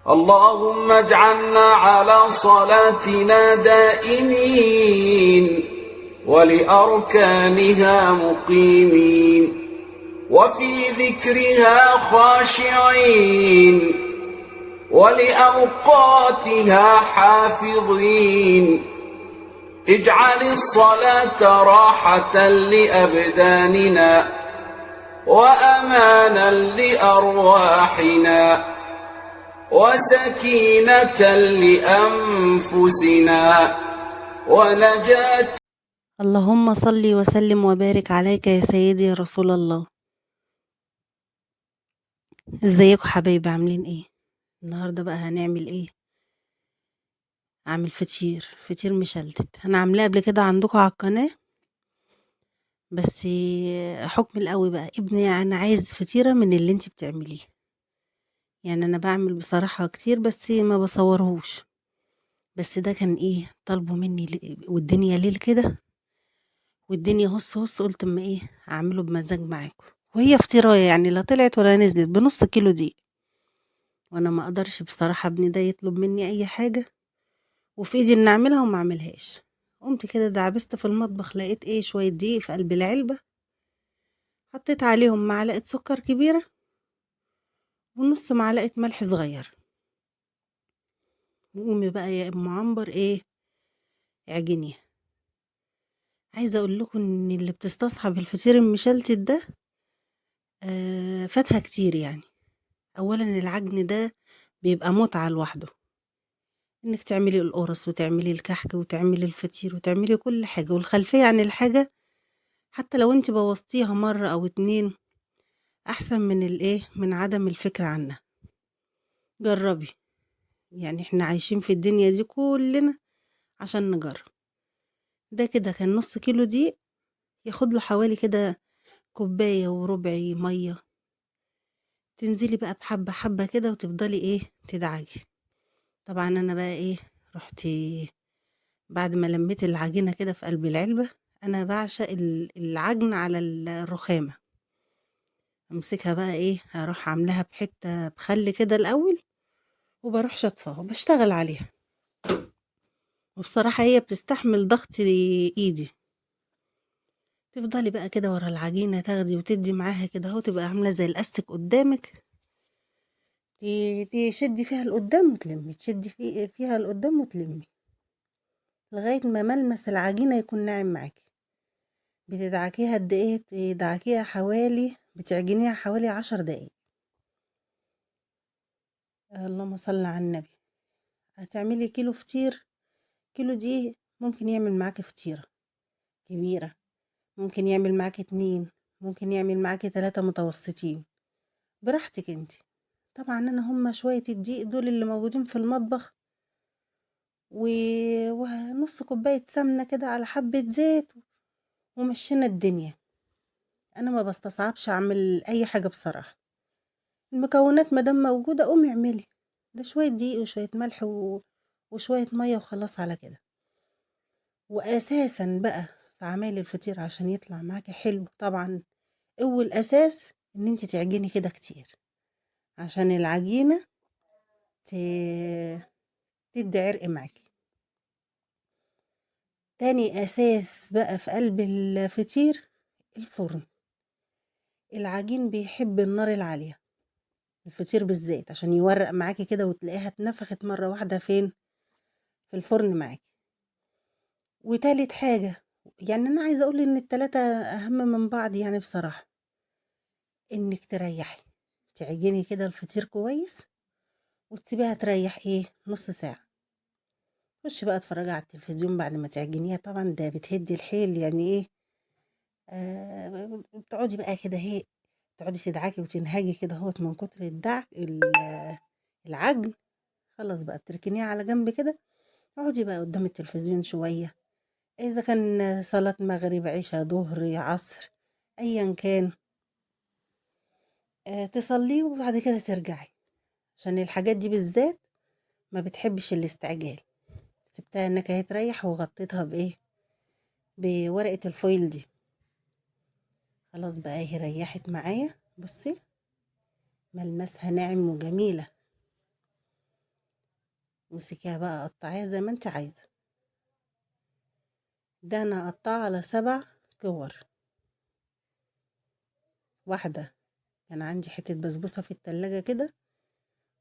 اللهم اجعلنا على صلاتنا دائمين ولأركانها مقيمين وفي ذكرها خاشعين ولأوقاتها حافظين. اجعل الصلاة راحة لأبداننا وأمانا لأرواحنا وسكينة لأنفسنا ونجاة. اللهم صل وسلم وبارك عليك يا سيدي يا رسول الله. ازيكم حبايبي، عاملين ايه؟ النهارده بقى هنعمل ايه؟ اعمل فطير مشلتت. انا عاملاه قبل كده عندكم على القناه، بس حكم القوي بقى ابني انا عايز فطيره من اللي انتي بتعمليه. يعني انا بعمل بصراحه كتير بس ما بصورهوش، بس ده كان ايه طالبه مني والدنيا ليل كده والدنيا هص قلت اما ايه اعمله بمزاج معاكم. وهي فطيرايه يعني لا طلعت ولا نزلت بنص كيلو دي، وانا ما اقدرش بصراحه ابني ده يطلب مني اي حاجه وفي ايدي ان اعملها وما اعملهاش. قمت كده دعبست في المطبخ، لقيت ايه شويه دقيق في قلب العلبه، حطيت عليهم معلقه سكر كبيره ونص معلقه ملح صغير. وقومي بقى يا ام عنبر ايه اعجني. عايزه اقول لكم ان اللي بتستصحب الفطير المشلتت ده فاتها كتير. يعني اولا العجن ده بيبقى متعه لوحده، انك تعملي القرص وتعملي الكحك وتعملي الفطير وتعملي كل حاجه، والخلفيه عن الحاجه حتى لو انت بوظتيها مرة او اتنين احسن من الايه من عدم الفكرة عنها. جربي، يعني احنا عايشين في الدنيا دي كلنا عشان نجرب. ده كده كان نص كيلو دي، ياخد له حوالي كده كوباية وربع مية. تنزلي بقى بحبة حبة كده وتفضلي ايه تدعجي. طبعا انا بقى ايه رحت بعد ما لميت العجينة كده في قلب العلبة. انا بعشق العجن على الرخامة. امسكها بقى ايه اروح عاملاها بحتة بخل كده الاول، وباروح شاطفاها وباشتغل عليها. وبصراحة هي بتستحمل ضغط ايدي. تفضلي بقى كده ورا العجينة تاخدي وتدي معاها كده اهو، تبقى عاملة زي الاستك قدامك. تشدي فيها لقدام وتلمي، تشدي فيها لقدام وتلمي لغاية ما ملمس العجينة يكون ناعم معاكي. بتدعكيها قد ايه؟ بتدعكيها حوالي بتعجنيها حوالي 10 دقايق. اللهم صل على النبي. هتعملي كيلو فطير، كيلو دي ممكن يعمل معاكي فطيرة كبيرة، ممكن يعمل معاكي 2، ممكن يعمل معاكي 3 متوسطين، براحتك انت. طبعا انا هما شوية الدقيق دول اللي موجودين في المطبخ و... ونص كوباية سمنة كده على حبة زيت ومشينا الدنيا. انا ما بستصعبش اعمل اي حاجة بصراحة. المكونات مادام موجودة قومي اعملي. ده شوية دقيق وشوية ملح وشوية مية وخلاص على كده. واساسا بقى في عمايل الفطير عشان يطلع معاكي حلو، طبعا اول اساس ان انت تعجني كده كتير عشان العجينة ت... تدي عرق معاكي. تاني اساس بقى في قلب الفطير الفرن. العجين بيحب النار العالية، الفطير بالذات عشان يورق معاكي كده وتلاقيها اتنفخت مرة واحدة فين في الفرن معاكي. وتالت حاجة، يعني انا عايزة اقول ان التلاتة اهم من بعض يعني بصراحة، انك تريحي تعجني كده الفطير كويس وتسيبيها تريح ايه نص ساعة. خشي بقى اتفرجي على التلفزيون بعد ما تعجنيها، طبعا ده بتهدي الحيل يعني ايه. بتقعدي بقى كده اهي تقعدي تدعكي وتنهجي كده اهوت من كتر العجن. خلاص بقى بتركنيها على جنب كده، اقعدي بقى قدام التلفزيون شوية، اذا كان صلاة مغرب عشاء ظهر عصر ايا كان تصليه وبعد كده ترجعي. عشان الحاجات دي بالذات ما بتحبش الاستعجال. سبتها انك هي تريح وغطيتها بايه بورقة الفويل دي. خلاص بقى هي ريحت معايا، بصي ملمسها ناعم وجميلة. امسكيها بقى قطعيها زي ما انت عايزة. ده انا اقطعها على 7 كور. واحدة كان عندي حتة بسبوسة في التلاجة كده،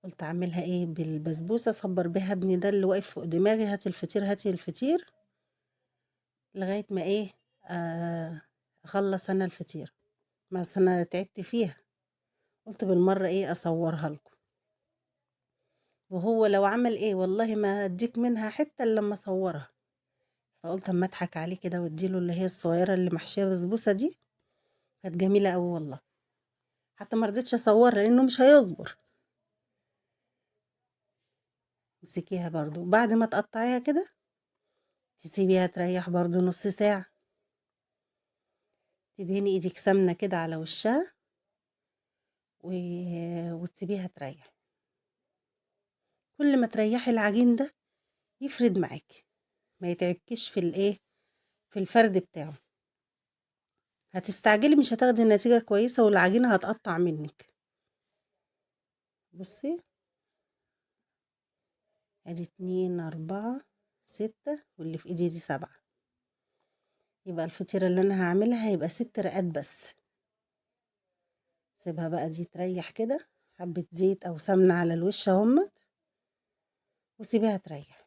قلت اعملها ايه بالبسبوسة، صبر بيها ابني ده اللي واقف فوق دماغي، هاتي الفطير هاتي الفطير، لغاية ما ايه، اخلص انا الفطير. بس انا تعبت فيها، قلت بالمرة ايه اصورها لكم. وهو لو عمل ايه والله ما اديك منها حتة الا لما اصورها. فقلت اما اضحك عليه كده واديله اللي هي الصغيرة اللي محشية بسبوسة دي، كانت جميلة قوي والله. حتى ما رضيتش اصورها لانه مش هيصبر. امسكيها برضو بعد ما تقطعيها كده، تسيبيها تريح برضو نص ساعة. تدهني ايدك سمنة كده على وشها و... وتسيبيها تريح. كل ما تريحي العجين ده يفرد معاكي، ما يتعبكيش في الايه، في الفرد بتاعه. هتستعجلي مش هتاخدي النتيجة كويسة والعجينة هتقطع منك. بصي، ادي 2 4 6 واللي في ايدي دي 7. يبقى الفطيرة اللي انا هعملها هيبقى 6 رقات بس. سيبها بقى دي تريح كده، حبة زيت او سمنة على الوش اهمت، وسيبيها تريح.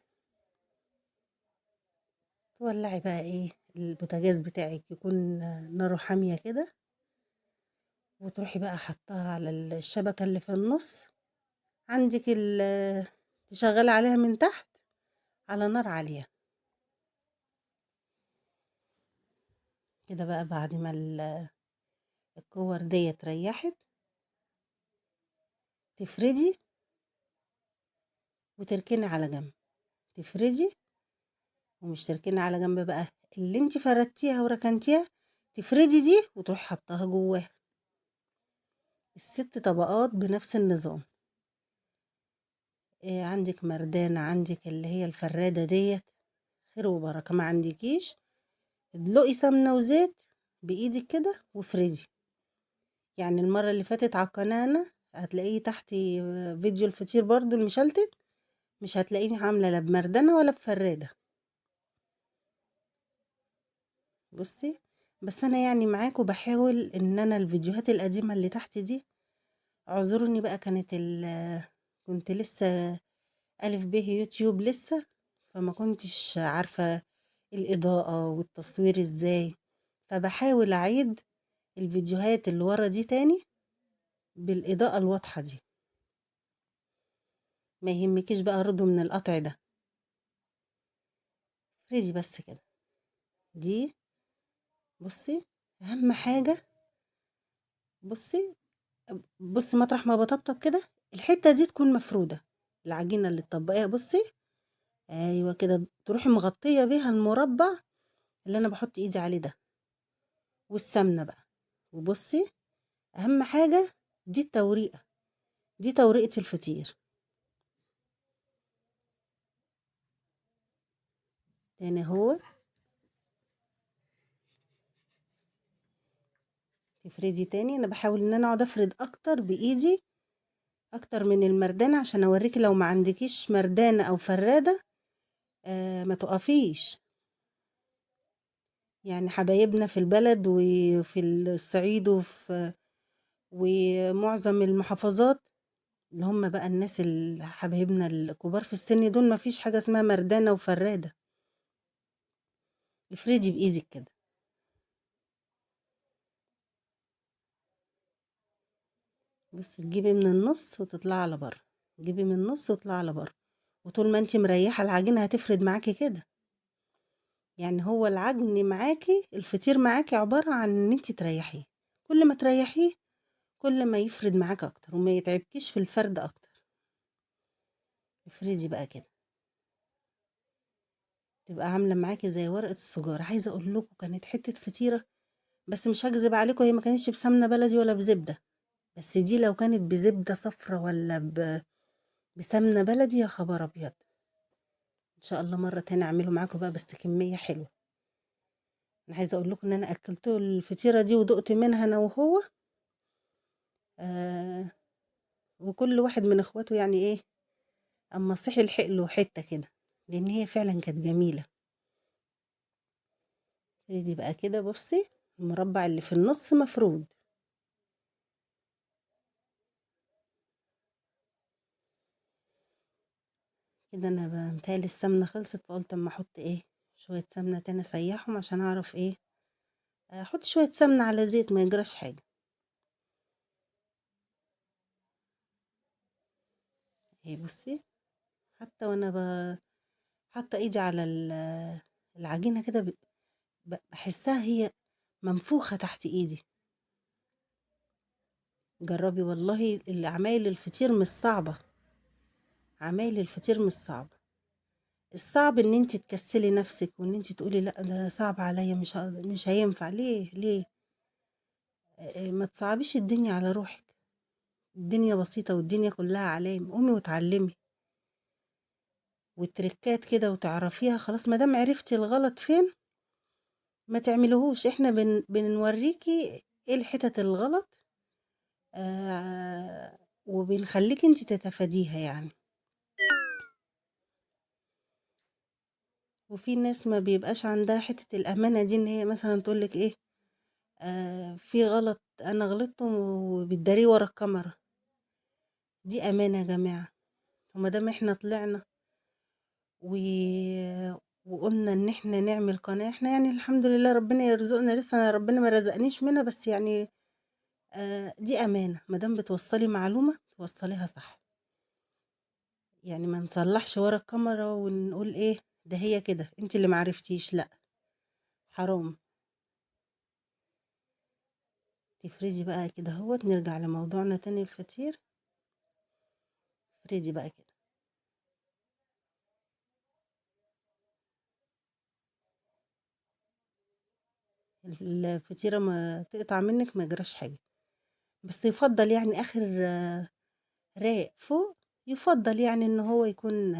تولعي بقى ايه البوتاجاز بتاعك، يكون ناره حامية كده، وتروحي بقى حطها على الشبكة اللي في النص عندك، تشغلي عليها من تحت على نار عالية كده. بقى بعد ما الكور دي ريحت، تفردي وتركني على جنب. تفردي ومش تركني على جنب بقى، اللي انت فردتيها وركنتيها تفردي دي وتروحي حطها جواها. الست طبقات بنفس النظام. إيه عندك مردانة، عندك اللي هي الفرادة ديت، خير وبركة. ما عندكيش، ادلقي سمنة وزيت بإيدك كده وافردي. يعني المرة اللي فاتت على القناة أنا هتلاقيه تحت فيديو الفطير برضو المشلتت، مش هتلاقيني عاملة لا بمردانة ولا بفرادة. بصي، بس أنا يعني معاكم بحاول إن أنا الفيديوهات القديمة اللي تحت دي، اعذروني بقى، كنت لسه ألف به يوتيوب لسه، فما كنتش عارفة الإضاءة والتصوير ازاي، فبحاول أعيد الفيديوهات اللي ورا دي تاني بالإضاءة الواضحة دي. ما يهمكيش بقى رضو من القطع ده، فريدي بس كده. دي بصي أهم حاجة، بصي بصي مطرح ما بطبطب كده الحتة دي تكون مفرودة. العجينة اللي تطبقيها بصي، ايوه كده، تروحي مغطية بيها المربع اللي انا بحط ايدي عليه ده، والسمنة بقى. وبصي اهم حاجة دي التوريقة، دي توريقة الفطير. تاني هو تفردي تاني. انا بحاول ان انا اقعد افرد اكتر بايدي، اكتر من المردانة، عشان اوريكي لو ما عندكيش مردانة او فرادة ما تقفيش. يعني حبايبنا في البلد وفي الصعيد ومعظم المحافظات، اللي هم بقى الناس اللي حبايبنا الكبار في السن دول، ما فيش حاجة اسمها مردانة وفرادة. افردي بايدك كده. بص، تجيبي من النص وتطلعي على بره، تجيبي من النص وتطلعي على بره، وطول ما انت مريحة العجينة هتفرد معاكي كده. يعني هو العجن معاكي، الفطير معاكي عبارة عن ان انت تريحيه. كل ما تريحيه كل ما يفرد معاك اكتر وما يتعبكيش في الفرد اكتر. افردي بقى كده، تبقى عاملة معاكي زي ورقة السجارة. عايزة اقول لكم كانت حتة فطيرة، بس مش هكذب عليكم، هي ما كانتش بسمنة بلدي ولا بزبدة، بس دي لو كانت بزبدة صفرة ولا بسمنة بلدي يا خبر ابيض. ان شاء الله مرة تانية اعمله معاكم بقى، بس كمية حلوة. انا عايزة اقول لكم ان انا اكلته الفطيرة دي ودقت منها انا وهو، آه وكل واحد من اخواته يعني ايه اما صحي لحق له حته كده، لان هي فعلا كانت جميله. افردي بقى كده، بصي المربع اللي في النص مفرود. كده انا متهيألي السمنه خلصت، فقلت اما احط ايه شويه سمنه تاني اسيحهم عشان اعرف ايه احط شويه سمنه على زيت ما يجراش حاجه. اهي بصي، حتى وانا حاطه ايدي على العجينه كده بحسها هي منفوخه تحت ايدي. جربي والله، العمايل الفطير مش صعبه، عمايل الفطير مش صعبه. الصعب ان انت تكسلي نفسك وان انت تقولي لا ده صعب عليا، مش هينفع. ليه ما تصعبيش الدنيا على روحك. الدنيا بسيطة والدنيا كلها علام. قومي واتعلمي والتركات كده وتعرفيها. خلاص ما دام عرفتي الغلط فين ما تعملهوش. احنا بنوريكي ايه الحتت الغلط، وبنخليكي انت تتفاديها يعني. وفي ناس ما بيبقاش عندها حتة الأمانة دي، ان هي مثلا تقولك ايه في غلط انا غلطت وبتداريه ورا الكاميرا. دي أمانة يا جماعة. وما دام احنا طلعنا و... وقلنا ان احنا نعمل قناة، احنا يعني الحمد لله ربنا يرزقنا. لسه ربنا ما رزقنيش منها، بس يعني دي امانة. ما دام بتوصلي معلومة توصليها صح. يعني ما نصلحش ورا الكاميرا ونقول ايه ده هي كده انت اللي معرفتيش. لا، حرام. تفردي بقى كده اهوت. نرجع لموضوعنا تاني، الفطير. افردي بقى كده الفطيرة ما تقطع منك ما يجراش حاجة. بس يفضل يعني اخر راق فوق، يفضل يعني ان هو يكون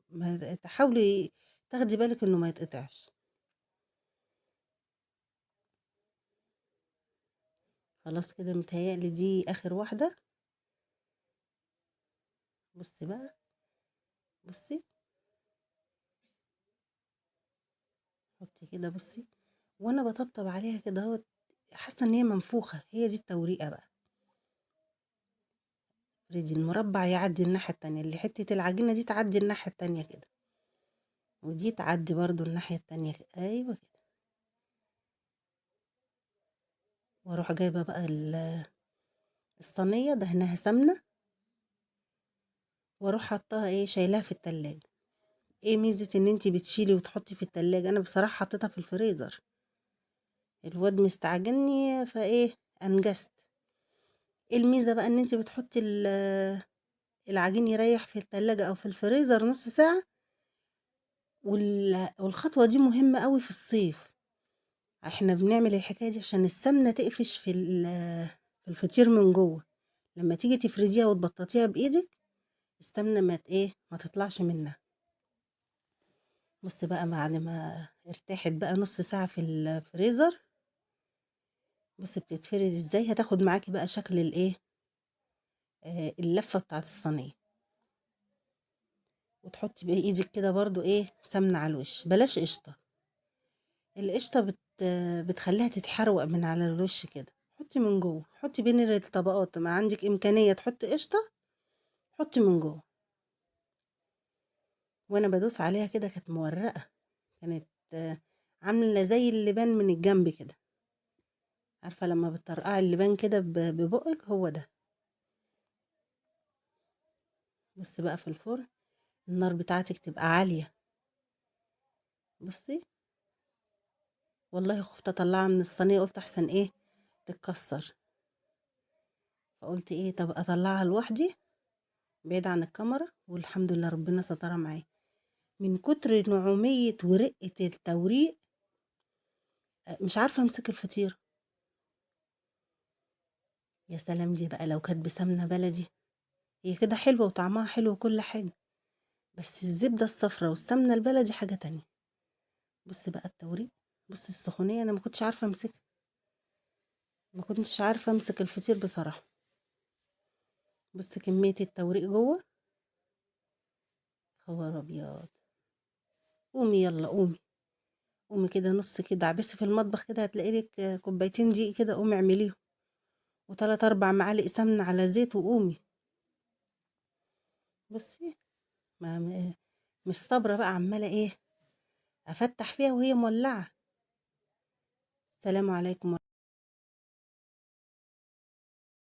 ما تحاولي تاخدي بالك انه ما يتقطعش. خلاص كده متهيألي دي اخر واحدة. بصي بقى، بصي حطي كده بصي، وانا بطبطب عليها كده اهوت حاسه ان هي منفوخه. هي دي التوريقه بقى. افردي المربع يعدي الناحيه التانية، اللي حته العجينه دي تعدي الناحيه التانية كده، ودي تعدي برضو الناحيه التانية كده. ايوه كده. واروح جايبه بقى الصينيه دهنها سمنه، واروح حطاها ايه شايلاها في التلاجة. ايه ميزه ان انتي بتشيلي وتحطي في التلاجة؟ انا بصراحه حطيتها في الفريزر. الواد مستعجلني فايه انجزت. ايه الميزه بقى؟ ان انتي بتحطي العجين يريح في التلاجة او في الفريزر نص ساعه. والخطوه دي مهمه قوي في الصيف. احنا بنعمل الحكايه دي عشان السمنه تقفش في الفطير من جوه. لما تيجي تفرديها وتبططيها بايدك السمنه ما تطلعش منها. بص بقى بعد ما ارتاحت بقى نص ساعه في الفريزر، بص بتتفرد ازاي. هتاخد معاكي بقى شكل اللفه بتاعت الصينيه. وتحطي بايدك كده برضو سمنه على الوش، بلاش قشطه. القشطه بتخليها تتحروق من على الوش كده. حطي من جوه، حطي بين الطبقات. ما عندك امكانيه تحطي قشطه حطي من جوه. وانا بدوس عليها كده كانت مورقه، كانت عامله زي اللبان من الجنب كده. عارفه لما بتطرقعي اللبان كده ببقك؟ هو ده. بصي بقى في الفرن النار بتاعتك تبقى عاليه. بصي والله خفت اطلعها من الصينيه، قلت احسن تتكسر. فقلت طب اطلعها لوحدي بعيد عن الكاميرا. والحمد لله ربنا سترها معايا. من كتر نعوميه ورقه التوريق مش عارفه امسك الفطير. يا سلام، دي بقى لو كانت بسمنه بلدي هي كده حلوه وطعمها حلو وكل حاجه، بس الزبده الصفراء والسمنه البلدي حاجه تانية. بص بقى التوريق، بص السخونيه. انا ما كنتش عارفه امسكها، ما كنتش عارفه امسك الفطير بصراحه. بص كميه التوريق جوه. خبر ابيض. قومي يلا قومي، قومي كده نص كده عبسي في المطبخ كده، هتلاقي لك كوبايتين دقيق كده، قومي اعمليهم، وتلات اربع معالق سمنه على زيت، وقومي. بصي، مش صابره بقى، عماله ايه افتح فيها وهي مولعه. السلام عليكم.